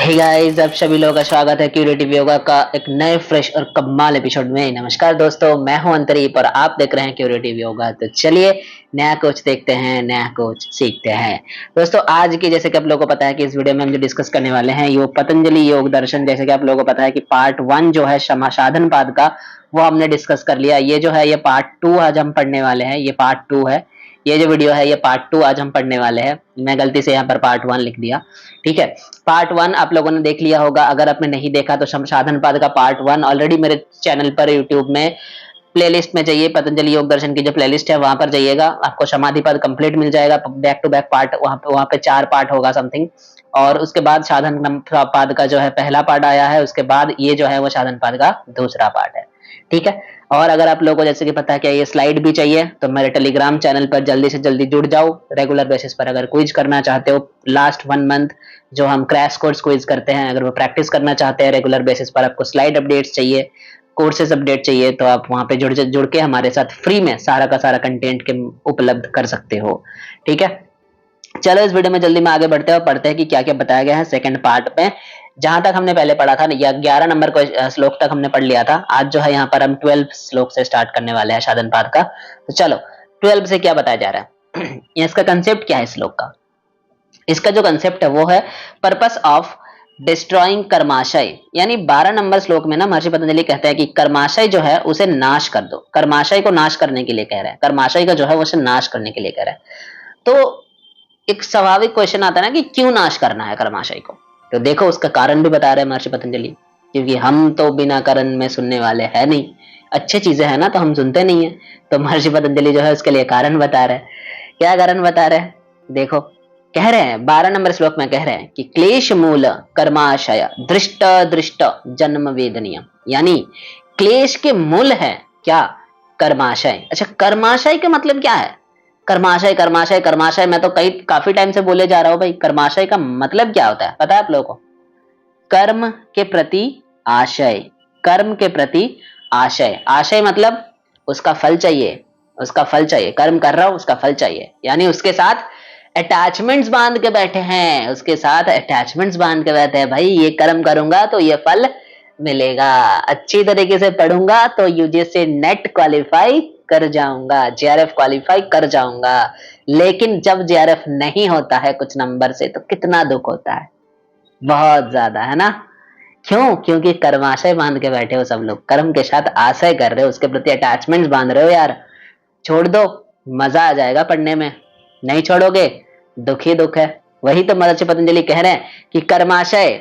Hey guys, आप सभी लोगों का स्वागत है क्यूरेटिव योगा का एक नए फ्रेश और कमाल एपिसोड में। नमस्कार दोस्तों, मैं हूं अंतरीप और आप देख रहे हैं क्यूरेटिव योगा। तो चलिए नया कोच देखते हैं, नया कोच सीखते हैं। दोस्तों आज की, जैसे कि आप लोगों को पता है कि इस वीडियो में हम जो डिस्कस करने वाले हैं योग पतंजलि योग दर्शन। जैसे कि आप लोगों को पता है कि पार्ट 1 जो है समासाधन पाद का, वो हमने डिस्कस कर लिया। ये जो है ये पार्ट 2 आज हम पढ़ने वाले हैं। ये पार्ट 2 है, ये जो वीडियो है ये पार्ट 2 आज हम पढ़ने वाले हैं। मैं गलती से यहाँ पर पार्ट 1 लिख दिया, ठीक है। पार्ट 1 आप लोगों ने देख लिया होगा। अगर आपने नहीं देखा तो साधन पाद का पार्ट 1 ऑलरेडी मेरे चैनल पर यूट्यूब में प्लेलिस्ट में जाइए, पतंजलि योग दर्शन की जो प्लेलिस्ट है वहां पर जाइएगा, आपको समाधि पाद कंप्लीट मिल जाएगा। बैक टू बैक पार्ट वहां पे 4 पार्ट होगा समथिंग। और उसके बाद साधन पाद का जो है पहला पार्ट आया है, उसके बाद ये जो है वो साधन पाद का दूसरा पार्ट है, ठीक है। और अगर आप लोगों को जैसे कि पता है कि ये स्लाइड भी चाहिए तो मेरे टेलीग्राम चैनल पर जल्दी से जल्दी जुड़ जाओ। रेगुलर बेसिस पर अगर क्विज करना चाहते हो, लास्ट 1 मंथ जो हम क्रैश कोर्स क्विज करते हैं, अगर वो प्रैक्टिस करना चाहते हैं रेगुलर बेसिस पर, आपको स्लाइड अपडेट्स चाहिए, कोर्सेज अपडेट चाहिए, तो आप वहां पे जुड़ के हमारे साथ फ्री में सारा का सारा कंटेंट के उपलब्ध कर सकते हो, ठीक है। चलो इस वीडियो में जल्दी में आगे बढ़ते हैं और पढ़ते हैं कि क्या क्या बताया गया है सेकंड पार्ट में। जहां तक हमने पहले पढ़ा था या 11 नंबर को श्लोक तक हमने पढ़ लिया था। आज जो है यहाँ पर हम 12 श्लोक से स्टार्ट करने वाले हैं साधन पाद का। तो चलो 12 से क्या बताया जा रहा है इसका कंसेप्ट क्या है श्लोक का। इसका जो कंसेप्ट है वो है पर्पस ऑफ डिस्ट्रॉइंग कर्माशय। यानी 12 नंबर श्लोक में ना महर्षि पतंजलि कहते हैं कि कर्माशय जो है उसे नाश कर दो। कर्माशय को नाश करने के लिए कह रहे हैं, कर्माशय का जो है उसे नाश करने के लिए कह रहे हैं। तो एक स्वाभाविक क्वेश्चन आता है ना कि क्यों नाश करना है कर्माशय को। तो देखो उसका कारण भी बता रहे हैं महर्षि पतंजलि, क्योंकि हम तो बिना कारण में सुनने वाले हैं नहीं। अच्छी चीजें है ना तो हम सुनते नहीं है। तो महर्षि पतंजलि जो है उसके लिए कारण बता रहे हैं। क्या कारण बता रहे हैं देखो, कह रहे हैं 12 नंबर श्लोक में कह रहे हैं कि क्लेश मूल कर्माशय दृष्ट दृष्ट जन्म वेदनीय। यानी क्लेश के मूल है क्या, कर्माशय। अच्छा कर्माशय का मतलब क्या है। कर्माशय कर्माशय कर्माशय मैं तो काफी टाइम से बोले जा रहा हूं भाई, कर्माशय का मतलब क्या होता है पता है आप लोगों को। कर्म के प्रति आशय, कर्म के प्रति आशय। आशय मतलब उसका फल चाहिए, उसका फल चाहिए। कर्म कर रहा हूं उसका फल चाहिए, यानी उसके साथ अटैचमेंट्स बांध के बैठे हैं, उसके साथ अटैचमेंट्स बांध के बैठे हैं। भाई ये कर्म करूंगा तो ये फल मिलेगा, अच्छी तरीके से पढ़ूंगा तो यूजीसी नेट क्वालिफाई कर जाऊंगा, जेआरएफ क्वालिफाई कर जाऊंगा। लेकिन जब जेआरएफ नहीं होता है कुछ नंबर से तो कितना दुख होता है, बहुत ज्यादा, है ना। क्यों, क्योंकि कर्माशय बांध के बैठे हो सब लोग, कर्म के साथ आशय कर रहे हो, उसके प्रति अटैचमेंट्स बांध रहे हो। यार छोड़ दो, मजा आ जाएगा पढ़ने में। नहीं छोड़ोगे दुख ही दुख है। वही तो महर्षि पतंजलि कह रहे हैं कि कर्माशय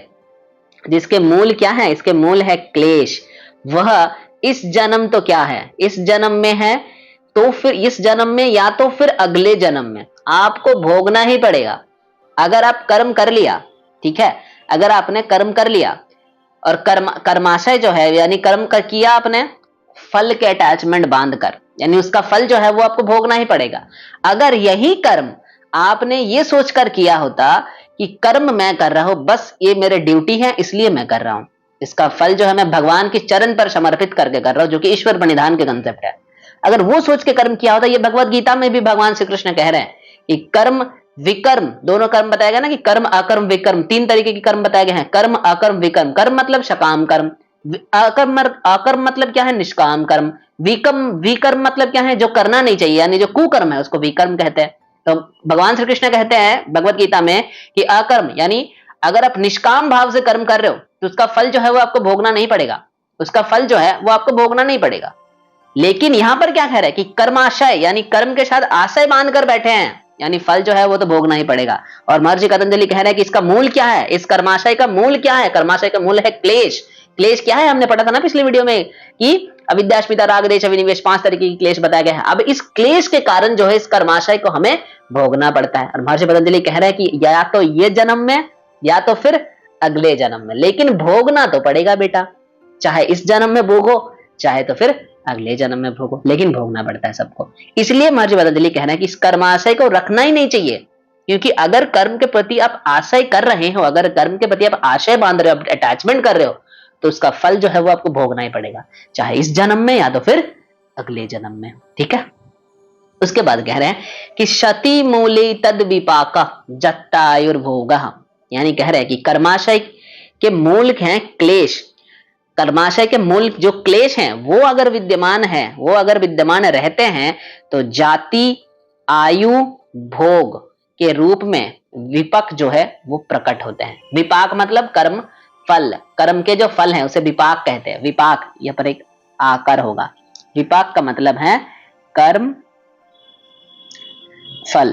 जिसके मूल क्या है, इसके मूल है क्लेश। वह इस जन्म तो क्या है, इस जन्म में है तो फिर इस जन्म में या तो फिर अगले जन्म में आपको भोगना ही पड़ेगा। अगर आप कर्म कर लिया, ठीक है, अगर आपने कर्म कर लिया और कर्माशय जो है यानी कर्म कर किया आपने फल के अटैचमेंट बांधकर, यानी उसका फल जो है वो आपको भोगना ही पड़ेगा। अगर यही कर्म आपने ये सोचकर किया होता कि कर्म मैं कर रहा हूं, बस ये मेरे ड्यूटी है इसलिए मैं कर रहा हूं, इसका फल जो है मैं भगवान के चरण पर समर्पित करके कर रहा हूं, जो कि ईश्वर प्रणिधान के कंसेप्ट है। अगर वो सोच के कर्म किया होता, ये भगवत गीता में भी भगवान श्री कृष्ण कह रहे हैं कि कर्म विकर्म, दोनों कर्म बताया गया ना, कि कर्म अकर्म विकर्म, 3 तरीके के कर्म बताए गए हैं। कर्म अकर्म विकर्म, कर्म मतलब सकाम कर्म, अकर्म अकर्म मतलब क्या है, निष्काम कर्म। विकर्म मतलब क्या है, जो करना नहीं चाहिए, यानी जो कुकर्म है उसको विकर्म कहते हैं। तो भगवान श्री कृष्ण कहते हैं भगवत गीता में कि अकर्म यानी अगर आप निष्काम भाव से कर्म कर रहे हो तो उसका फल जो है वो आपको भोगना नहीं पड़ेगा, उसका फल जो है वो आपको भोगना नहीं पड़ेगा। लेकिन यहां पर क्या कह रहा है कि कर्माशय यानी कर्म के साथ आशय बांध कर बैठे हैं, यानी फल जो है वो तो भोगना ही पड़ेगा। और महर्षि पतंजलि कह रहे हैं कि इसका मूल क्या है, इस कर्माशय का मूल क्या है। कर्माशय का मूल है क्लेश। क्लेश क्या है, हमने पढ़ा था ना पिछले वीडियो में कि अविद्यास्मिता राग देश अभिनिवेश 5 तरीके की क्लेश बताया गया है। अब इस क्लेश के कारण जो है इस कर्माशय को हमें भोगना पड़ता है। और महर्षि पतंजलि कह रहे हैं कि या तो ये जन्म में या तो फिर अगले जन्म में, लेकिन भोगना तो पड़ेगा बेटा, चाहे इस जन्म में भोगो चाहे तो फिर अगले जन्म में भोगो, लेकिन भोगना पड़ता है सबको। इसलिए महर्षि पतंजलि कहना है कि इस कर्माशय को रखना ही नहीं चाहिए, क्योंकि अगर कर्म के प्रति आप आशय कर रहे हो, अगर कर्म के प्रति आप आशय बांध रहे हो, अटैचमेंट कर रहे हो, तो उसका फल जो है वो आपको भोगना ही पड़ेगा, चाहे इस जन्म में या तो फिर अगले जन्म में, ठीक है। उसके बाद कह रहे हैं कि शति मूले तद विपाक जत्तायुर्भोग, यानी कह रहे हैं कि कर्माशय के मूल हैं क्लेश, कर्माशय के मूल जो क्लेश हैं वो अगर विद्यमान है, वो अगर विद्यमान रहते हैं तो जाति आयु भोग के रूप में विपाक जो है वो प्रकट होते हैं। विपाक मतलब कर्म फल, कर्म के जो फल हैं उसे विपाक कहते हैं। विपाक यह पर एक आकार होगा, विपाक का मतलब है कर्म फल,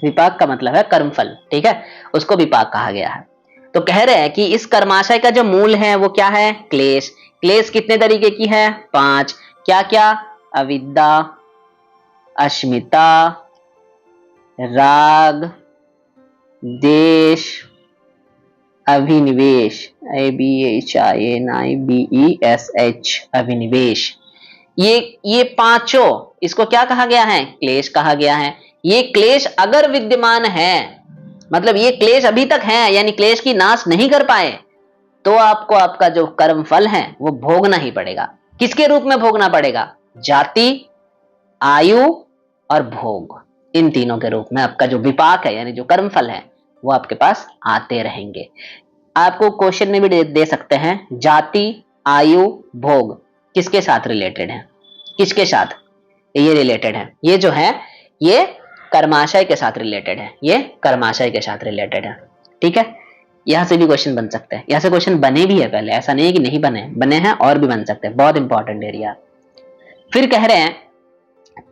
विपाक का मतलब है कर्म फल, ठीक है, उसको विपाक कहा गया है। तो कह रहे हैं कि इस कर्माशय का जो मूल है वो क्या है, क्लेश। क्लेश कितने तरीके की है, 5। क्या क्या, अविद्या, अस्मिता, राग, देश, अभिनिवेश, ABHINIBESH, अभिनिवेश। ये पांचों, इसको क्या कहा गया है, क्लेश कहा गया है। ये क्लेश अगर विद्यमान है, मतलब ये क्लेश अभी तक है, यानी क्लेश की नाश नहीं कर पाए, तो आपको आपका जो कर्म फल है वो भोगना ही पड़ेगा। किसके रूप में भोगना पड़ेगा, जाति आयु और भोग, इन तीनों के रूप में आपका जो विपाक है यानी जो कर्म फल है वो आपके पास आते रहेंगे। आपको क्वेश्चन में भी दे सकते हैं, जाति आयु भोग किसके साथ रिलेटेड है, किसके साथ ये रिलेटेड है, ये जो है ये कर्माशय के साथ रिलेटेड है, ये कर्माशय के साथ रिलेटेड है, ठीक है। यहां से भी क्वेश्चन बन सकते हैं, यहां से क्वेश्चन बने भी है पहले, ऐसा नहीं है कि नहीं बने, बने हैं और भी बन सकते हैं, बहुत इंपॉर्टेंट एरिया। फिर कह रहे हैं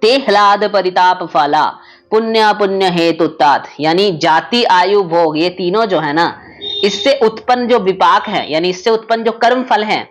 ते ह्लाद परिताप फला पुण्य पुण्य हेतु तात, यानी जाति आयु भोग ये तीनों जो है ना, इससे उत्पन्न जो विपाक है यानी इससे उत्पन्न जो कर्म फल है,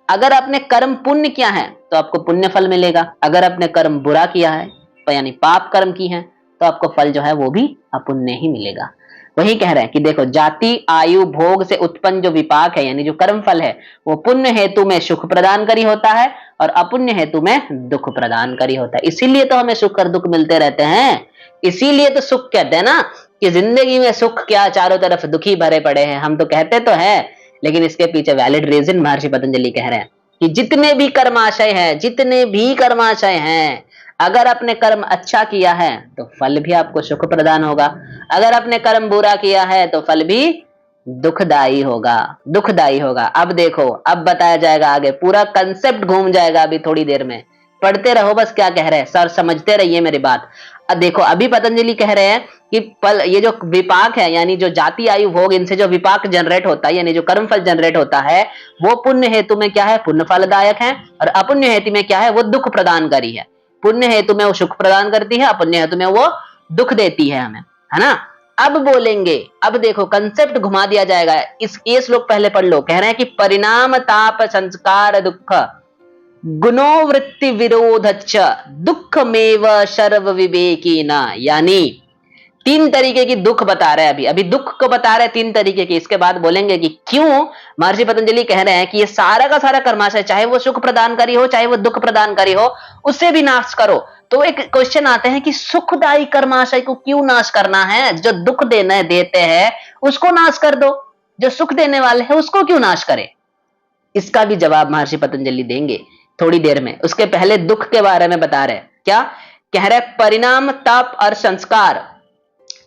अगर आपने कर्म पुण्य किया है तो आपको पुण्य फल मिलेगा, अगर आपने कर्म बुरा किया है तो यानी पाप कर्म की है तो आपको फल जो है वो भी अपुण्य ही मिलेगा। वही कह रहे हैं कि देखो जाति आयु भोग से उत्पन्न जो विपाक है यानी जो कर्म फल है वो पुण्य हेतु में सुख प्रदानकारी होता है और अपुण्य हेतु में दुख प्रदानकारी होता है। इसीलिए तो हमें सुख और दुख मिलते रहते हैं, इसीलिए तो सुख कहते हैं ना कि जिंदगी में सुख क्या, चारों तरफ दुखी भरे पड़े हैं, हम तो कहते तो है, लेकिन इसके पीछे वैलिड रीजन महर्षि पतंजलि कह रहे हैं कि जितने भी कर्माशय हैं, जितने भी कर्माशय हैं, अगर आपने कर्म अच्छा किया है तो फल भी आपको सुख प्रदान होगा, अगर आपने कर्म बुरा किया है तो फल भी दुखदाई होगा, दुखदाई होगा। अब देखो, अब बताया जाएगा आगे, पूरा कंसेप्ट घूम जाएगा अभी थोड़ी देर में, पढ़ते रहो बस क्या कह रहे हैं सर, समझते रहिए मेरी बात। अब देखो अभी पतंजलि कह रहे हैं कि फल, ये जो विपाक है यानी जो जाति आयु भोग, इनसे जो विपाक जनरेट होता है यानी जो कर्म फल जनरेट होता है वो पुण्य हेतु में क्या है, पुण्य फलदायक है, और अपुण्य हेतु में क्या है, वो दुख प्रदानकारी है। पुण्य हेतु में वो सुख प्रदान करती है, अपुण्य हेतु में वो दुख देती है हमें, है ना। अब बोलेंगे, अब देखो कंसेप्ट घुमा दिया जाएगा, ये श्लोक पहले पढ़ लो। कह रहे हैं कि परिणाम ताप संस्कार दुख गुणोवृत्ति विरोधच्च दुखमेव सर्व विवेकिन, यानी 3 तरीके की दुख बता रहे हैं, अभी दुख को बता रहे हैं 3 तरीके की। इसके बाद बोलेंगे कि क्यों महर्षि पतंजलि कह रहे हैं कि ये सारा का सारा कर्माशय, चाहे वो सुख प्रदानकारी हो चाहे वो दुख प्रदानकारी हो, उससे भी नाश करो। तो एक क्वेश्चन आते हैं कि सुखदायी कर्माशय को क्यों नाश करना है, जो दुख देने देते हैं उसको नाश कर दो, जो सुख देने वाले हैं उसको क्यों नाश करे। इसका भी जवाब महर्षि पतंजलि देंगे थोड़ी देर में। उसके पहले दुख के बारे में बता रहे हैं, क्या कह रहे हैं, परिणाम ताप और संस्कार,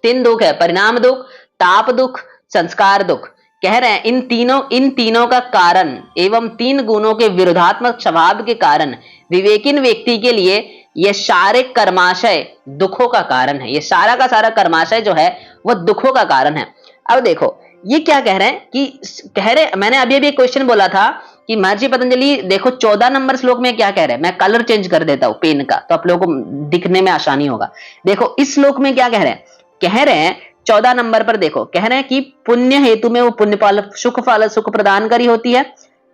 3 दुख है, परिणाम दुख, ताप दुख, संस्कार दुख। कह रहे हैं इन तीनों का कारण एवं 3 गुणों के विरोधात्मक स्वभाव के कारण विवेकीन व्यक्ति के लिए यह सारे कर्माशय दुखों का कारण है, ये सारा का सारा कर्माशय जो है वह दुखों का कारण है। अब देखो ये क्या कह रहे हैं कि कह रहे, मैंने अभी क्वेश्चन बोला था कि महर्षि पतंजलि देखो 14 नंबर श्लोक में क्या कह रहे हैं, मैं कलर चेंज कर देता हूं पेन का तो आप लोगों को दिखने में आसानी होगा। देखो इस श्लोक में क्या कह रहे हैं, कह रहे हैं 14 नंबर पर देखो, कह रहे हैं कि पुण्य हेतु में वो पुण्य फल सुख प्रदानकारी होती है,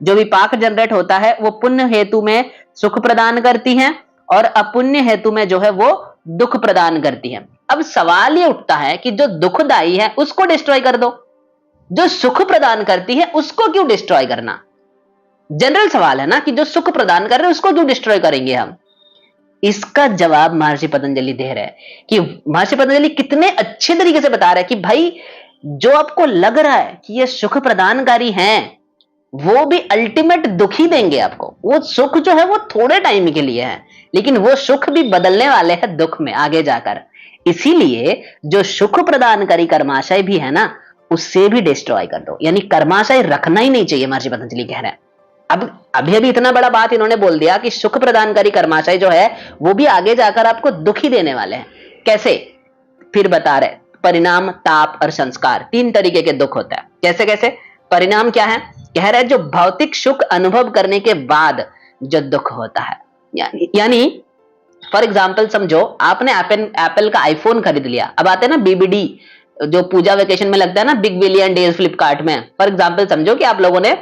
जो विपाक जनरेट होता है वो पुण्य हेतु में सुख प्रदान करती है और अपुण्य हेतु में जो है वो दुख प्रदान करती है। अब सवाल ये उठता है कि जो दुखदाई है उसको डिस्ट्रॉय कर दो, जो सुख प्रदान करती है उसको क्यों डिस्ट्रॉय करना। जनरल सवाल है ना कि जो सुख प्रदान कर रहे हैं उसको क्यों डिस्ट्रॉय करेंगे हम। इसका जवाब महर्षि पतंजलि दे रहे हैं कि महर्षि पतंजलि कितने अच्छे तरीके से बता रहे हैं कि भाई जो आपको लग रहा है कि ये सुख प्रदानकारी हैं वो भी अल्टीमेट दुख ही देंगे आपको। वो सुख जो है वो थोड़े टाइम के लिए है, लेकिन वो सुख भी बदलने वाले हैं दुख में आगे जाकर। इसीलिए जो सुख प्रदानकारी कर्माशय भी है ना उससे भी डिस्ट्रॉय कर दो। यानी कर्माशय रखना ही नहीं चाहिए, महर्षि पतंजलि कह रहे हैं। अब अभी अभी इतना बड़ा बात इन्होंने बोल दिया कि सुख प्रदानकारी कर्माशय जो है वो भी आगे जाकर आपको दुख ही देने वाले हैं। कैसे, फिर बता रहे, परिणाम, ताप और संस्कार, तीन तरीके के दुख होता है। कैसे कैसे? परिणाम क्या है? कह रहे जो भौतिक सुख अनुभव करने के बाद जो दुख होता है, यानी फॉर एग्जाम्पल समझो आपने एप्पल का आईफोन खरीद लिया। अब आते हैं ना बीबीडी, जो पूजा वेकेशन में लगता है ना, बिग बिलियन डेज फ्लिपकार्ट में। फॉर एग्जाम्पल समझो कि आप लोगों ने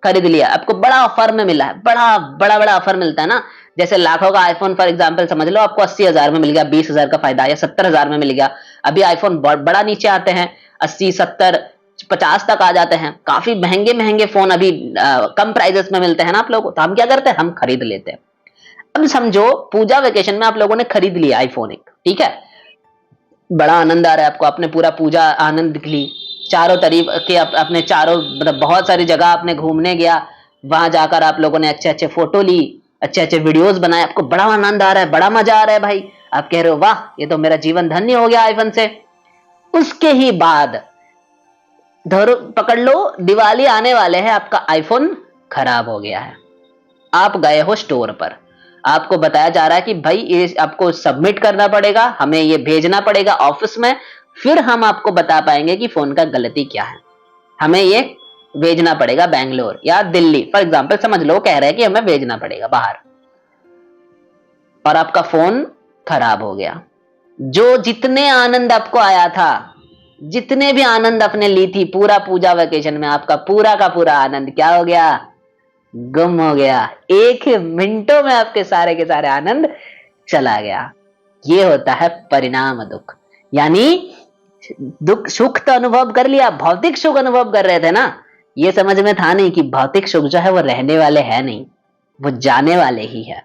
खरीद लिया, आपको बड़ा ऑफर में मिला है, बड़ा बड़ा बड़ा ऑफर मिलता है ना, जैसे लाखों का आईफोन फॉर एग्जाम्पल समझ लो आपको 80,000 में मिल गया, 20,000 का फायदा, या 70,000 में मिल गया। अभी आईफोन बड़ा नीचे आते हैं, 80, 70, 50 तक आ जाते हैं। काफी महंगे महंगे फोन अभी कम प्राइजेस में मिलते हैं ना आप लोगों को, तो हम क्या करते हैं, हम खरीद लेते हैं। अब समझो पूजा वेकेशन में आप लोगों ने खरीद लिया आईफोन एक, ठीक है, बड़ा आनंद आ रहा है आपको, आपने पूरा पूजा आनंद ली, चारों तरफ के अपने चारों मतलब बहुत सारी जगह आपने घूमने गया, वहां जाकर आप लोगों ने अच्छे अच्छे फोटो ली, अच्छे अच्छे वीडियोस बनाए, आपको बड़ा आनंद आ रहा है, बड़ा मजा आ रहा है भाई। आप कह रहे हो वाह ये तो मेरा जीवन धन्य हो गया आईफोन से। उसके ही बाद धरो पकड़ लो, दिवाली आने वाले है, आपका आईफोन खराब हो गया है। आप गए हो स्टोर पर, आपको बताया जा रहा है कि भाई ये आपको सबमिट करना पड़ेगा, हमें ये भेजना पड़ेगा ऑफिस में, फिर हम आपको बता पाएंगे कि फोन का गलती क्या है, हमें ये भेजना पड़ेगा बैंगलोर या दिल्ली, फॉर एग्जाम्पल समझ लो कह रहे हैं कि हमें भेजना पड़ेगा बाहर, और आपका फोन खराब हो गया। जो जितने आनंद आपको आया था, जितने भी आनंद आपने ली थी पूरा पूजा वेकेशन में, आपका पूरा का पूरा आनंद क्या हो गया, गुम हो गया। एक मिनटों में आपके सारे के सारे आनंद चला गया। ये होता है परिणाम दुख। यानी दुख, सुख तो अनुभव कर लिया, भौतिक सुख अनुभव कर रहे थे ना, ये समझ में था नहीं कि भौतिक सुख जो है वो रहने वाले है नहीं, वो जाने वाले ही है।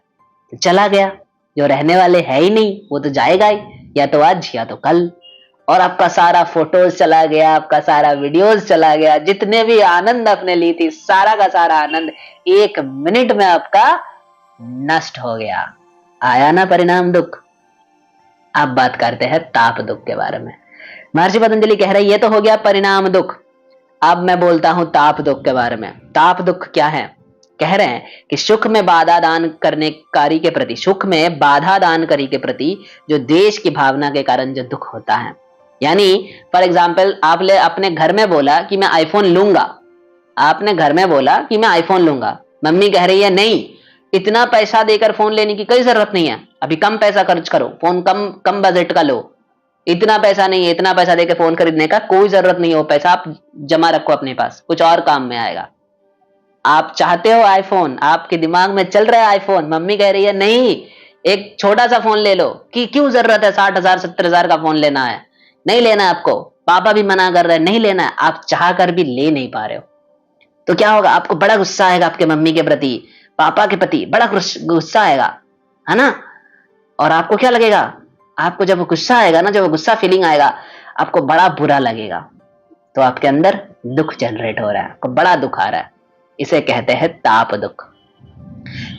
तो चला गया, जो रहने वाले है ही नहीं वो तो जाएगा ही, या तो आज या तो कल। और आपका सारा फोटोज चला गया, आपका सारा वीडियोस चला गया, जितने भी आनंद आपने ली थी सारा का सारा आनंद एक मिनट में आपका नष्ट हो गया। आया ना परिणाम दुख। अब बात करते हैं ताप दुख के बारे में। महर्षि पतंजलि कह रहे हैं ये तो हो गया परिणाम दुख। अब मैं बोलता हूं ताप दुख के बारे में। ताप दुख क्या है? कह रहे हैं कि सुख में बाधा दान करने कारी के प्रति, सुख में बाधा दान करी के प्रति जो द्वेष की भावना के कारण जो दुख होता है। यानी फॉर एग्जाम्पल आपने अपने घर में बोला कि मैं आईफोन लूंगा, आपने घर में बोला कि मैं आईफोन लूंगा, मम्मी कह रही है नहीं, इतना पैसा देकर फोन लेने की कोई जरूरत नहीं है, अभी कम पैसा खर्च करो, फोन कम कम बजट का लो, इतना पैसा नहीं है, इतना पैसा देकर फोन खरीदने का कोई जरूरत नहीं है, वो पैसा आप जमा रखो अपने पास, कुछ और काम में आएगा। आप चाहते हो आईफोन, आपके दिमाग में चल रहा है आईफोन, मम्मी कह रही है नहीं एक छोटा सा फोन ले लो, कि क्यों जरूरत है 60,000 70,000 का फोन लेना है, नहीं लेना है आपको, पापा भी मना कर रहे हैं नहीं लेना है, आप चाह कर भी ले नहीं पा रहे हो, तो क्या होगा, आपको बड़ा गुस्सा आएगा आपके मम्मी के प्रति, पापा के प्रति बड़ा गुस्सा आएगा, है ना। और आपको क्या लगेगा, आपको जब गुस्सा आएगा ना, जब गुस्सा फीलिंग आएगा आपको बड़ा बुरा लगेगा, तो आपके अंदर दुख जनरेट हो रहा है, आपको बड़ा दुख आ रहा है, इसे कहते हैं ताप दुख।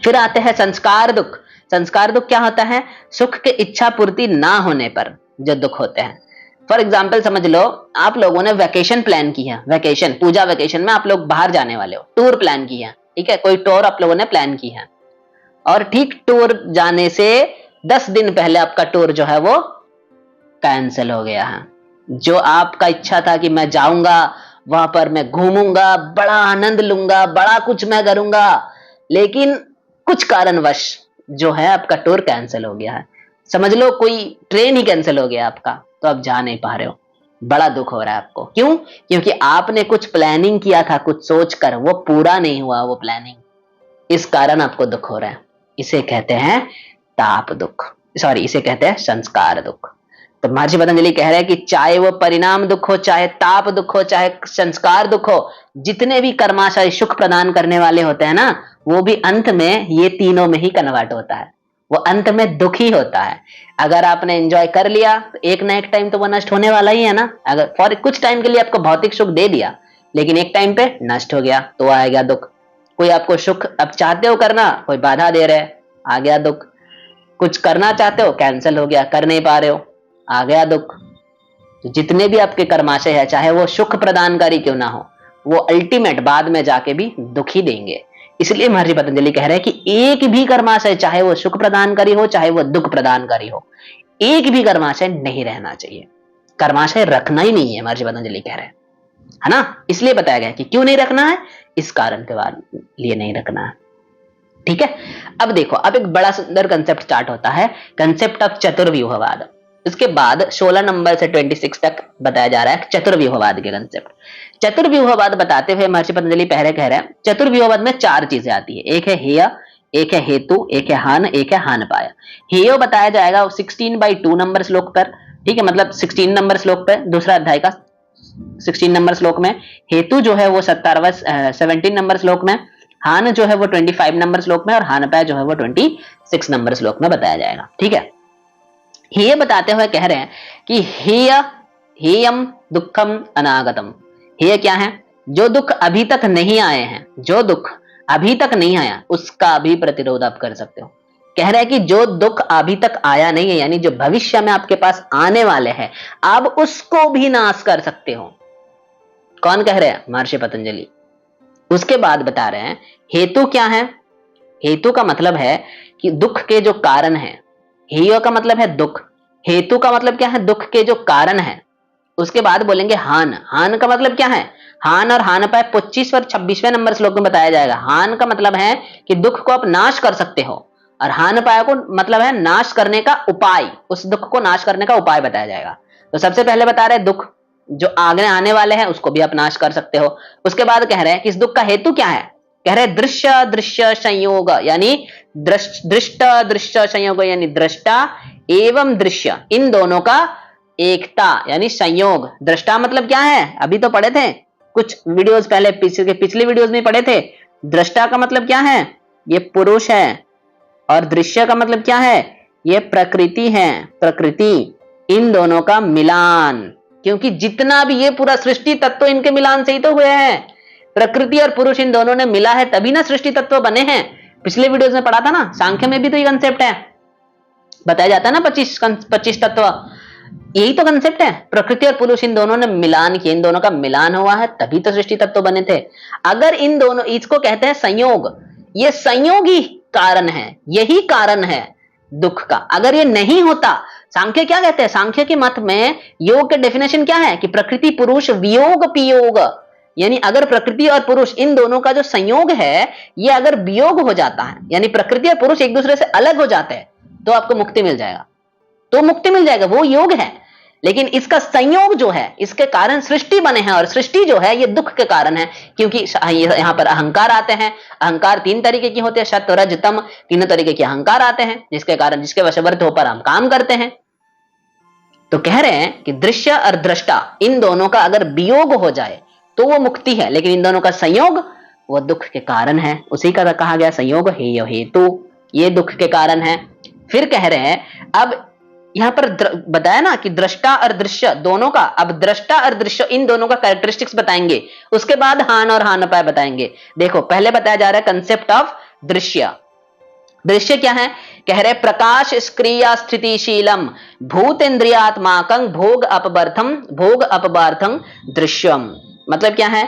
फिर आते हैं संस्कार दुख। संस्कार दुख क्या होता है? सुख के इच्छा पूर्ति ना होने पर जो दुख होते हैं। फॉर एग्जाम्पल समझ लो आप लोगों ने वेकेशन प्लान की है, वेकेशन पूजा वेकेशन में आप लोग बाहर जाने वाले हो, टूर प्लान की है, ठीक है, कोई टूर आप लोगों ने प्लान की है, और ठीक टूर जाने से 10 दिन पहले आपका टूर जो है वो कैंसिल हो गया है। जो आपका इच्छा था कि मैं जाऊंगा वहां पर, मैं घूमूंगा, बड़ा आनंद लूंगा, बड़ा कुछ मैं करूंगा, लेकिन कुछ कारणवश जो है आपका टूर कैंसिल हो गया है। समझ लो कोई ट्रेन ही कैंसिल हो गया आपका, तो आप जा नहीं पा रहे हो, बड़ा दुख हो रहा है आपको। क्यों? क्योंकि आपने कुछ प्लानिंग किया था, कुछ सोचकर, वो पूरा नहीं हुआ वो प्लानिंग, इस कारण आपको दुख हो रहा है। इसे कहते हैं ताप दुख, सॉरी इसे कहते हैं संस्कार दुख। तो महर्षि पतंजलि कह रहे हैं कि चाहे वो परिणाम दुख हो, चाहे ताप दुख हो, चाहे संस्कार दुख हो, जितने भी कर्माशय सुख प्रदान करने वाले होते हैं ना, वो भी अंत में ये तीनों में ही कन्वर्ट होता है, वो अंत में दुख ही होता है। अगर आपने एंजॉय कर लिया तो एक ना एक टाइम तो वो नष्ट होने वाला ही है ना। अगर फॉर कुछ टाइम के लिए आपको भौतिक सुख दे दिया, लेकिन एक टाइम पे नष्ट हो गया, तो आएगा दुख। कोई आपको सुख अब चाहते हो करना, कोई बाधा दे रहे, आ गया दुख। कुछ करना चाहते हो, कैंसिल हो गया, कर नहीं पा रहे हो, आ गया दुख। तो जितने भी आपके कर्माशय है, चाहे वो सुख प्रदानकारी क्यों ना हो, वो अल्टीमेट बाद में जाके भी दुख ही देंगे। इसलिए महर्षि पतंजलि कह रहे हैं कि एक भी कर्माशय, चाहे वो सुख प्रदानकारी हो चाहे वो दुख प्रदानकारी हो, एक भी कर्माशय नहीं रहना चाहिए। कर्माशय रखना ही नहीं है, महर्षि पतंजलि कह रहे हैं, है ना। इसलिए बताया गया कि क्यों नहीं रखना है, इस कारण के बाद लिए नहीं रखना है। ठीक है, अब देखो, अब एक बड़ा सुंदर कंसेप्ट स्टार्ट होता है, कंसेप्ट ऑफ चतुर्व्यूहवाद। इसके बाद 16 नंबर से 26 तक बताया जा रहा है चतुर्व्यूहवाद के कंसेप्ट। चतुर्व्यूहवाद बताते हुए महर्षि पतंजलि पहले कह रहे हैं, चतुर्व्यूहवाद में 4 चीजें आती है, एक है हेय, एक है हेतु, एक है हान, एक है हानपाय। हेय बताया जाएगा 16/2 नंबर श्लोक पर, ठीक है, मतलब 16 नंबर श्लोक पर, दूसरा अध्याय का 16 नंबर श्लोक में। हेतु जो है वो 17 नंबर श्लोक में, हान जो है वो 25 नंबर श्लोक में, और हानपाय जो है वो 26 नंबर श्लोक में बताया जाएगा। ठीक है, हेय बताते हुए कह रहे हैं कि हेयम दुखम अनागतम। हेय क्या है, जो दुख अभी तक नहीं आए हैं, जो दुख अभी तक नहीं आया उसका भी प्रतिरोध आप कर सकते हो। कह रहे हैं कि जो दुख अभी तक आया नहीं है, यानी जो भविष्य में आपके पास आने वाले हैं, आप उसको भी नाश कर सकते हो। कौन कह रहे हैं, महर्षि पतंजलि। उसके बाद बता रहे हैं हेतु क्या है। हेतु का मतलब है कि दुख के जो कारण है, हेय का मतलब है दुख, हेतु का मतलब क्या है, दुख के जो कारण है। उसके बाद बोलेंगे हान। हान का मतलब क्या है, हान और हानपाय 25 और 26वें नंबर श्लोक में बताया जाएगा। हान का मतलब है कि दुख को आप नाश कर सकते हो, और हानपाय को मतलब है नाश करने का उपाय, उस दुख को नाश करने का उपाय बताया जाएगा। तो सबसे पहले बता रहे दुख जो आगे आने वाले हैं उसको भी आप नाश कर सकते हो। उसके बाद कह रहे हैं कि इस दुख का हेतु क्या है, कह रहे दृश्य दृश्य संयोग, यानी दृष्ट दृश्य संयोग, यानी दृष्टा एवं दृश्य, इन दोनों का एकता यानी संयोग। दृष्टा मतलब क्या है, अभी तो पढ़े थे कुछ वीडियोस पहले, पिछले वीडियोस में पढ़े थे। दृष्टा का मतलब क्या है, ये पुरुष है, और दृश्य का मतलब क्या है, ये प्रकृति है, प्रकृति। इन दोनों का मिलान, क्योंकि जितना भी ये पूरा सृष्टि तत्व इनके मिलान से ही तो हुए हैं। प्रकृति और पुरुष इन दोनों ने मिला है तभी ना सृष्टि तत्व बने हैं। पिछले वीडियोस में पढ़ा था ना, सांख्य में भी तो ये कंसेप्ट है, बताया जाता है ना 25 तत्व, यही तो कंसेप्ट है। प्रकृति और पुरुष इन दोनों ने मिलान किया, इन दोनों का मिलान हुआ है तभी तो सृष्टि तत्व बने थे। अगर इन दोनों, इसको कहते हैं संयोग, ये संयोग ही कारण है, यही कारण है दुख का। अगर ये नहीं होता, सांख्य क्या कहते हैं, सांख्य के मत में योग के डेफिनेशन क्या है कि प्रकृति पुरुष वियोग पियोग, यानी अगर प्रकृति और पुरुष इन दोनों का जो संयोग है, ये अगर वियोग हो जाता है, यानी प्रकृति और पुरुष एक दूसरे से अलग हो जाते हैं, तो आपको मुक्ति मिल जाएगा, तो मुक्ति मिल जाएगा, वो योग है। लेकिन इसका संयोग जो है, इसके कारण सृष्टि बने हैं, और सृष्टि जो है ये दुख के कारण है, क्योंकि यहां पर अहंकार आते हैं। अहंकार 3 तरीके की होते हैं, सत्व रज तम, तीनों तरीके के अहंकार आते हैं, जिसके कारण, जिसके वशवर्त होकर हम काम करते हैं। तो कह रहे हैं कि दृश्य और दृष्टा इन दोनों का अगर वियोग हो जाए तो वो मुक्ति है, लेकिन इन दोनों का संयोग वो दुख के कारण है। उसी का कहा गया संयोग हेय हेतु, ये दुख के कारण है। फिर कह रहे हैं, अब यहां पर बताया ना कि दृष्टा और दृश्य दोनों का, अब दृष्टा और दृश्य इन दोनों का कैरेक्टरिस्टिक्स बताएंगे, उसके बाद हान और हानपाय बताएंगे। देखो, पहले बताया जा रहा है कंसेप्ट ऑफ दृश्य। दृश्य क्या है, कह रहे प्रकाश क्रिया स्थितिशीलम भूतेन्द्रियात्माकं भोग अपबार्थं दृश्यम। मतलब क्या है,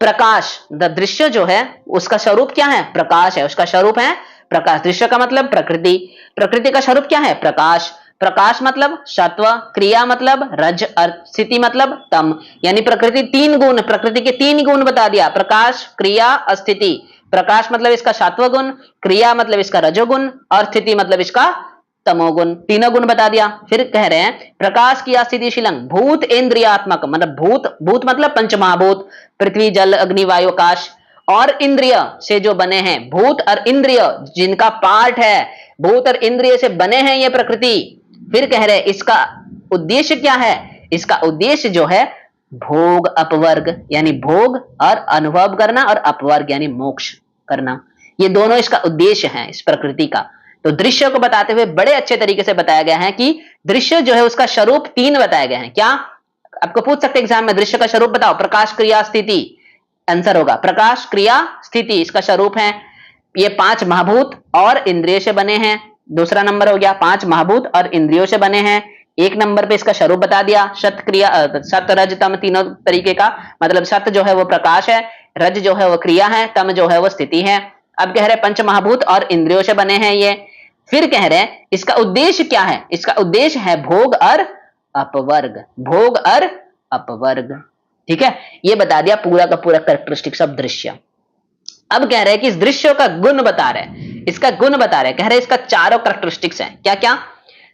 प्रकाश, दृश्य जो है उसका स्वरूप क्या है, प्रकाश है, उसका स्वरूप है प्रकाश। दृश्य का मतलब प्रकृति, प्रकृति का स्वरूप क्या है, प्रकाश। प्रकाश मतलब सत्व, क्रिया मतलब रज, और स्थिति मतलब तम, यानी प्रकृति 3 गुण, प्रकृति के 3 गुण बता दिया, प्रकाश क्रिया स्थिति। प्रकाश मतलब इसका सत्व गुण, क्रिया मतलब इसका रजोगुण, और स्थिति मतलब इसका तमोगुण, तीनों गुण बता दिया। फिर कह रहे हैं प्रकाश की स्थितिशीलं भूत इंद्रियात्मक, मतलब भूत मतलब पंचमहाभूत, पृथ्वी जल अग्नि वायु आकाश, और इंद्रिय से जो बने हैं, भूत और इंद्रिय जिनका पार्ट है, भूत और इंद्रिय से बने हैं ये प्रकृति। फिर कह रहे हैं इसका उद्देश्य क्या है, इसका उद्देश्य जो है भोग अपवर्ग, यानी भोग और अनुभव करना, और अपवर्ग यानी मोक्ष करना, ये दोनों इसका उद्देश्य है इस प्रकृति का। तो दृश्य को बताते हुए बड़े अच्छे तरीके से बताया गया है कि दृश्य जो है उसका स्वरूप 3 बताए गए हैं। क्या आपको पूछ सकते एग्जाम में, दृश्य का स्वरूप बताओ, प्रकाश क्रिया स्थिति, आंसर होगा प्रकाश क्रिया स्थिति, इसका स्वरूप है ये 5 महाभूत और इंद्रिय से बने हैं। दूसरा नंबर हो गया 5 महाभूत और इंद्रियों से बने हैं। एक नंबर पे इसका स्वरूप बता दिया, सत क्रिया, सत रज तम तीनों तरीके का। मतलब सत जो है वो प्रकाश है, रज जो है वो क्रिया है, तम जो है वो स्थिति है। अब कह रहे पंच महाभूत और इंद्रियों से बने हैं ये। फिर कह रहे हैं इसका उद्देश्य क्या है, इसका उद्देश्य है भोग और अपवर्ग, भोग और अपवर्ग। ठीक है, ये बता दिया पूरा का पूरा कैरेक्टरिस्टिक्स ऑफ दृश्य। अब कह रहे हैं कि इस दृश्य का गुण बता रहे, इसका गुण बता रहे, कह रहे इसका चारों कैरेक्टरिस्टिक्स हैं। क्या क्या?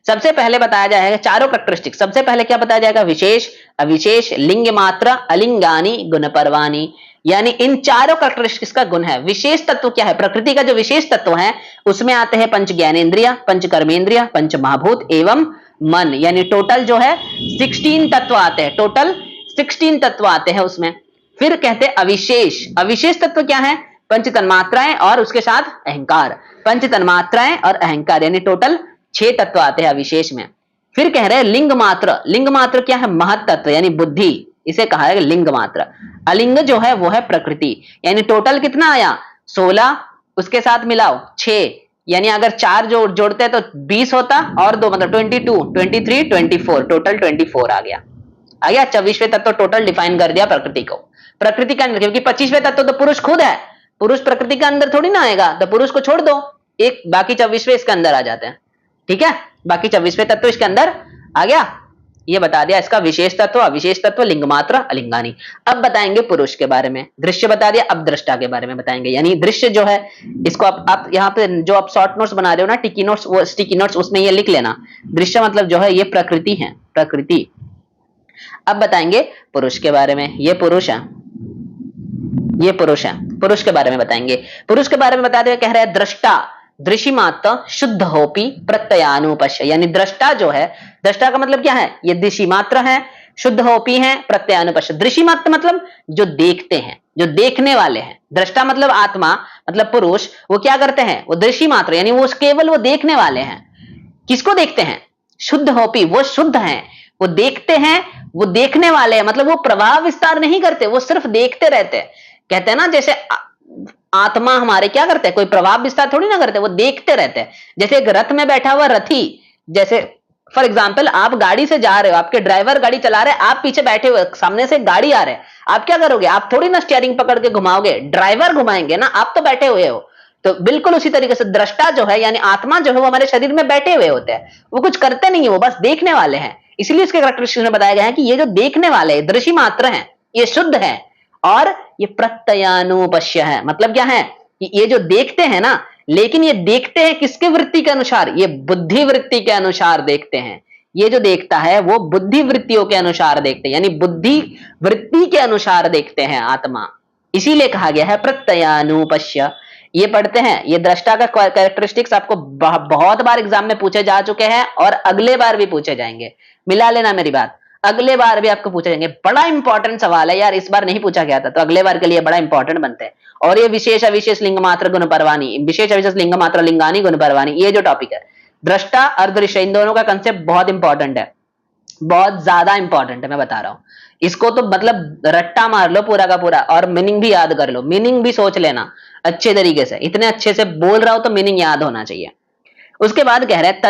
सबसे पहले बताया जाएगा चारों कैरेक्टरिस्टिक्स। सबसे पहले क्या बताया जाएगा? विशेष, अविशेष, लिंग मात्र, अलिंगानी, गुण परवानी। यानी इन चारों कैरेक्टरिस्टिक्स का गुण है। विशेष तत्व क्या है? प्रकृति का जो विशेष तत्व है उसमें आते हैं पंच ज्ञानेन्द्रिय, पंच कर्मेंद्रिय, पंच महाभूत एवं मन। यानी टोटल जो है 16 तत्व आते हैं, टोटल 16 तत्व आते हैं उसमें। फिर कहते हैं अविशेष। अविशेष तत्व क्या है? पंच तन्मात्राएं और उसके साथ अहंकार। पंच तन्मात्राएं और अहंकार यानी टोटल 6 तत्व आते हैं अविशेष में। फिर कह रहे हैं लिंग मात्र। लिंग मात्र क्या है? महत तत्व यानी बुद्धि, इसे कहा है लिंग मात्र। अलिंग जो है वो है प्रकृति। यानी टोटल कितना आया? 16, उसके साथ मिलाओ 6, यानी अगर 4 जोड़ते हैं तो 20 होता, और 2 मतलब 22, 23, 24, टोटल 24 आ गया। 24वें तत्व टोटल डिफाइन कर दिया प्रकृति को, प्रकृति का अंदर। क्योंकि 25वें तत्व तो पुरुष खुद है, पुरुष प्रकृति का अंदर थोड़ी ना आएगा, तो पुरुष को छोड़ दो, एक बाकी 24वें इसके अंदर आ जाते हैं। ठीक है, बाकी 24वें तत्व इसके अंदर आ गया। ये बता दिया इसका विशेष तत्व, अविशेष तत्व, लिंग मात्र, अलिंगानी। अब बताएंगे पुरुष के बारे में। दृश्य बता दिया, अब दृष्टा के बारे में बताएंगे। यानी दृश्य जो है इसको आप यहाँ पे जो आप शॉर्ट नोट्स बना रहे हो ना, टिकी नोट्स, वो स्टिकी नोट्स, उसमें ये लिख लेना। दृश्य मतलब जो है ये प्रकृति है, प्रकृति। अब बताएंगे पुरुष के बारे में। ये पुरुष है, ये पुरुष है। पुरुष के बारे में बताएंगे। पुरुष के बारे में बता दे, कह रहे हैं दृष्टा, दृशिमात्र, शुद्ध होपी, प्रत्ययानुपश्य। यानी दृष्टा जो है, दृष्टा का मतलब क्या है? ये दृशिमात्र है, शुद्ध होपी है, प्रत्ययानुपश्य। दृशिमात्र मतलब जो देखते हैं, जो देखने वाले हैं। दृष्टा मतलब आत्मा, मतलब पुरुष। वो क्या करते हैं? वो दृशिमात्र यानी वो केवल वो देखने वाले हैं। किसको देखते हैं? शुद्ध होपी, वो शुद्ध हैं, वो देखते हैं, वो देखने वाले हैं। मतलब वो प्रभाव विस्तार नहीं करते, वो सिर्फ देखते रहते हैं। कहते हैं ना जैसे आत्मा हमारे क्या करते हैं? कोई प्रभाव विस्तार थोड़ी ना करते, वो देखते रहते हैं। जैसे एक रथ में बैठा हुआ रथी, जैसे फॉर एग्जाम्पल आप गाड़ी से जा रहे हो, आपके ड्राइवर गाड़ी चला रहे हैं, आप पीछे बैठे हुए, सामने से गाड़ी आ रहे हैं, आप क्या करोगे? आप थोड़ी ना स्टीयरिंग पकड़ के घुमाओगे, ड्राइवर घुमाएंगे ना, आप तो बैठे हुए हो। तो बिल्कुल उसी तरीके से दृष्टा जो है यानी आत्मा जो है वो हमारे शरीर में बैठे हुए होते हैं, वो कुछ करते नहीं है, वो बस देखने वाले हैं। इसलिए इसके कैरेक्टरिस्टिक्स में बताया गया है कि ये जो देखने वाले हैं, दृश्य मात्र हैं, ये शुद्ध है, और ये प्रत्ययानुपश्य है। मतलब क्या है कि ये जो देखते हैं ना, लेकिन ये देखते हैं किसके वृत्ति के अनुसार? ये बुद्धि वृत्ति के अनुसार देखते हैं। ये जो देखता है वो बुद्धि वृत्तियों के अनुसार देखते हैं, यानी बुद्धि वृत्ति के अनुसार देखते हैं आत्मा। इसीलिए कहा गया है प्रत्ययानुपश्य। ये पढ़ते हैं, ये दृष्टा का कैरेक्टरिस्टिक्स आपको बहुत बार एग्जाम में पूछे जा चुके हैं और अगले बार भी पूछे जाएंगे। मिला लेना मेरी बात, अगले बार भी आपको पूछे जाएंगे। बड़ा इंपॉर्टेंट सवाल है यार, इस बार नहीं पूछा गया था तो अगले बार के लिए बड़ा इंपॉर्टेंट बनते हैं। और ये विशेष अविशेष लिंग मात्र गुण परवानी, विशेष अविशेष लिंग मात्र लिंगानी गुण परवानी, ये जो टॉपिक है दृष्टा और दृश्य, इन दोनों का कंसेप्ट बहुत इंपॉर्टेंट है, बहुत ज्यादा इंपॉर्टेंट है। मैं बता रहा हूं, इसको तो मतलब रट्टा मार लो पूरा का पूरा, और मीनिंग भी याद कर लो, मीनिंग भी सोच लेना अच्छे तरीके से। इतने अच्छे से बोल रहा हूं तो मीनिंग याद होना चाहिए। उसके बाद कह रहे हैं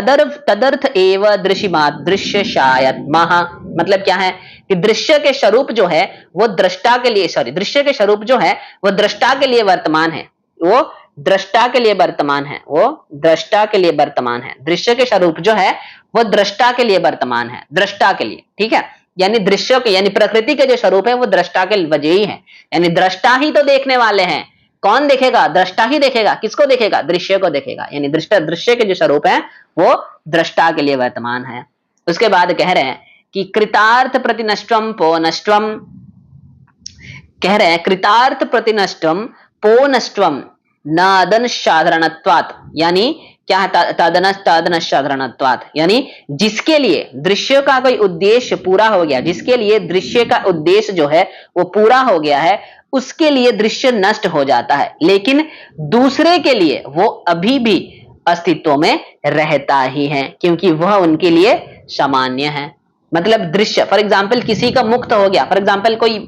तदर्थ एव दृश्यमात् दृश्य शायद महा। मतलब क्या है कि दृश्य के स्वरूप जो है वो दृष्टा के लिए, सॉरी, दृश्य के स्वरूप जो है वो दृष्टा के लिए वर्तमान है, वो दृष्टा के लिए वर्तमान है, वो दृष्टा के लिए वर्तमान है। दृश्य के स्वरूप जो है वो दृष्टा के लिए वर्तमान है, दृष्टा के लिए। ठीक है, यानी दृश्यों के यानी प्रकृति के जो स्वरूप है वो दृष्टा के वजह ही है। यानी दृष्टा ही तो देखने वाले हैं। कौन देखेगा? दृष्टा ही देखेगा। किसको देखेगा? दृश्य को देखेगा। यानी दृश्य के जो स्वरूप है वो दृष्टा के लिए वर्तमान है। उसके बाद कह रहे हैं कि कृतार्थ प्रतिनष्टम पो नष्टम, कह रहे हैं कृतार्थ प्रतिनष्टम पो नष्टम नादन साधारणत्वात्। यानी क्या है? तादन साधारणत्वात्, यानी जिसके लिए दृश्य का कोई उद्देश्य पूरा हो गया, जिसके लिए दृश्य का उद्देश्य जो है वो पूरा हो गया है, उसके लिए दृश्य नष्ट हो जाता है, लेकिन दूसरे के लिए वो अभी भी अस्तित्व में रहता ही है, क्योंकि वह उनके लिए सामान्य है। मतलब दृश्य, फॉर एग्जाम्पल किसी का मुक्त हो गया, फॉर एग्जाम्पल कोई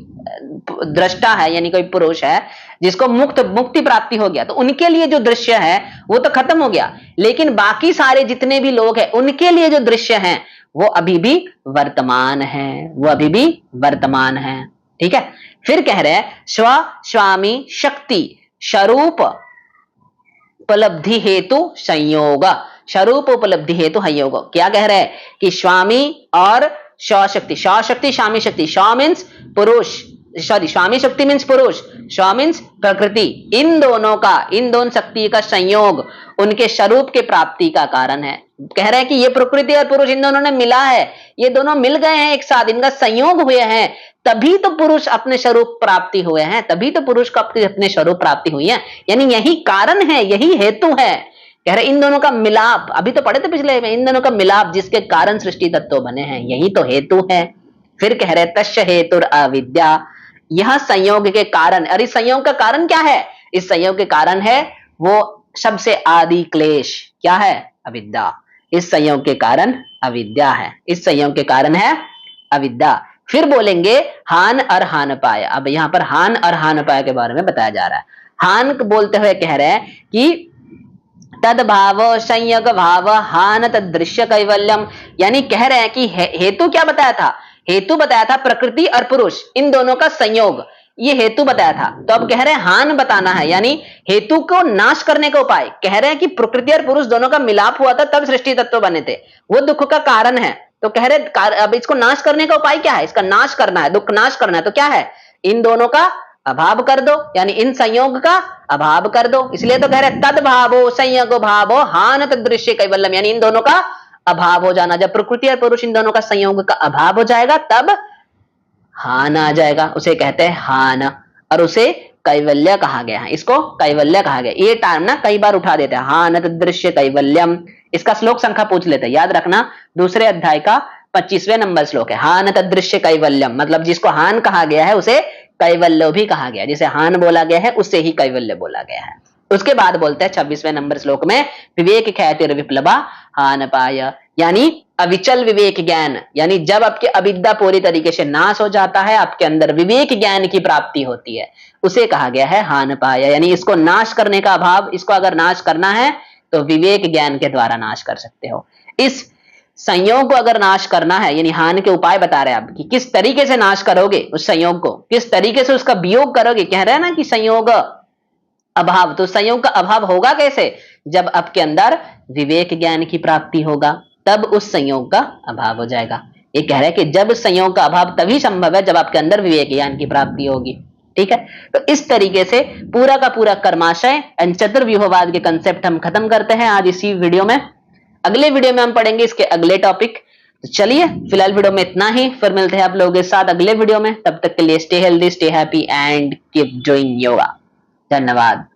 दृष्टा है यानी कोई पुरुष है जिसको मुक्ति प्राप्ति हो गया, तो उनके लिए जो दृश्य है वो तो खत्म हो गया, लेकिन बाकी सारे जितने भी लोग हैं उनके लिए जो दृश्य है वो अभी भी वर्तमान है, वो अभी भी वर्तमान है। ठीक है, फिर कह रहे हैं स्व स्वामी शक्ति स्वरूप उपलब्धि हेतु संयोग, स्वरूप उपलब्धि हेतु संयोग। क्या कह रहे हैं कि स्वामी और स्वशक्ति, स्वशक्ति स्वामी शक्ति, स्व मीन्स पुरुष, सॉरी स्वामी शक्ति मीन्स पुरुष, स्व मीन्स प्रकृति, इन दोनों का, इन दोनों शक्ति का संयोग उनके स्वरूप के प्राप्ति का कारण है। कह रहे हैं कि ये प्रकृति और पुरुष इन दोनों ने मिला है, ये दोनों मिल गए हैं एक साथ, इनका संयोग हुए हैं, तभी तो पुरुष अपने स्वरूप प्राप्ति हुए हैं, तभी तो पुरुष को अपने स्वरूप प्राप्ति हुई है, यानी यही कारण है, यही हेतु है। कह रहे इन दोनों का मिलाप, अभी तो पढ़े थे पिछले में, इन दोनों का मिलाप जिसके कारण सृष्टि तत्व बने हैं, यही तो हेतु है। फिर कह रहे तस्य हेतुर अविद्या, यह संयोग के कारण, और इस संयोग का कारण क्या है, इस संयोग के कारण है वो सबसे आदि क्लेश, क्या है, अविद्या। इस संयोग के कारण अविद्या है, इस संयोग के कारण है अविद्या। फिर बोलेंगे हान और हान पाय। अब यहां पर हान और हान पाय के बारे में बताया जा रहा है। हान बोलते हुए कह रहे हैं कि तद भाव संयोग भाव हान तद दृश्य कैवल्यम, यानी कह रहे हैं कि हेतु क्या बताया था, हेतु बताया था प्रकृति और पुरुष इन दोनों का संयोग, ये हेतु बताया था। तो अब कह रहे हैं हान बताना है, यानी हेतु को नाश करने का उपाय। कह रहे हैं कि प्रकृति और पुरुष दोनों का मिलाप हुआ था तब सृष्टि तत्व बने थे, वो दुख का कारण है। तो कह रहे अब इसको नाश करने का उपाय क्या है, इसका नाश करना है, दुख नाश करना है, तो क्या है, इन दोनों का अभाव कर दो, यानी इन संयोग का अभाव कर दो। इसलिए तो कह रहे तद भावो संयोग भावो हान तद दृश्य कैवल्यम, यानी इन दोनों का अभाव हो जाना। जब प्रकृति और पुरुष इन दोनों का संयोग का अभाव हो जाएगा तब हान आ जाएगा, उसे कहते हैं हान, और उसे कैवल्य कहा गया है, इसको कैवल्य कहा गया। ये टर्म ना कई बार उठा देते हैं, हान तद दृश्य कैवल्यम। इसका श्लोक संख्या पूछ लेते हैं, याद रखना, दूसरे अध्याय का 25वें नंबर श्लोक है, हान तदृश्य कैवल्यम, मतलब जिसको हान कहा गया है उसे कैवल्य भी कहा गया, जिसे हान बोला गया है उससे ही कैवल्य बोला गया है। उसके बाद बोलते हैं 26वें नंबर श्लोक में विवेक ख्यातिर विप्लवा हान पाय, यानी अविचल विवेक ज्ञान, यानी जब आपके अविद्या पूरी तरीके से नाश हो जाता है, आपके अंदर विवेक ज्ञान की प्राप्ति होती है, उसे कहा गया है हान पाय। यानी इसको नाश करने का अभाव, इसको अगर नाश करना है तो विवेक ज्ञान के द्वारा नाश कर सकते हो। इस संयोग को अगर नाश करना है, यानी हान के उपाय बता रहे हैं आप कि किस तरीके से नाश करोगे उस संयोग को, किस तरीके से उसका वियोग करोगे। कह रहे हैं ना कि संयोग अभाव, तो संयोग का अभाव होगा कैसे, जब आपके अंदर विवेक ज्ञान की प्राप्ति होगा तब उस संयोग का अभाव हो जाएगा। ये कह रहे हैं कि जब संयोग का अभाव तभी संभव है जब आपके अंदर विवेक ज्ञान की प्राप्ति होगी। ठीक है, तो इस तरीके से पूरा का पूरा कर्माशय एंड चतुर्व्यूहवाद के कंसेप्ट हम खत्म करते हैं आज इसी वीडियो में। अगले वीडियो में हम पढ़ेंगे इसके अगले टॉपिक। तो चलिए फिलहाल वीडियो में इतना ही, फिर मिलते हैं आप लोगों के साथ अगले वीडियो में। तब तक के लिए stay healthy, stay happy and keep doing yoga. धन्यवाद।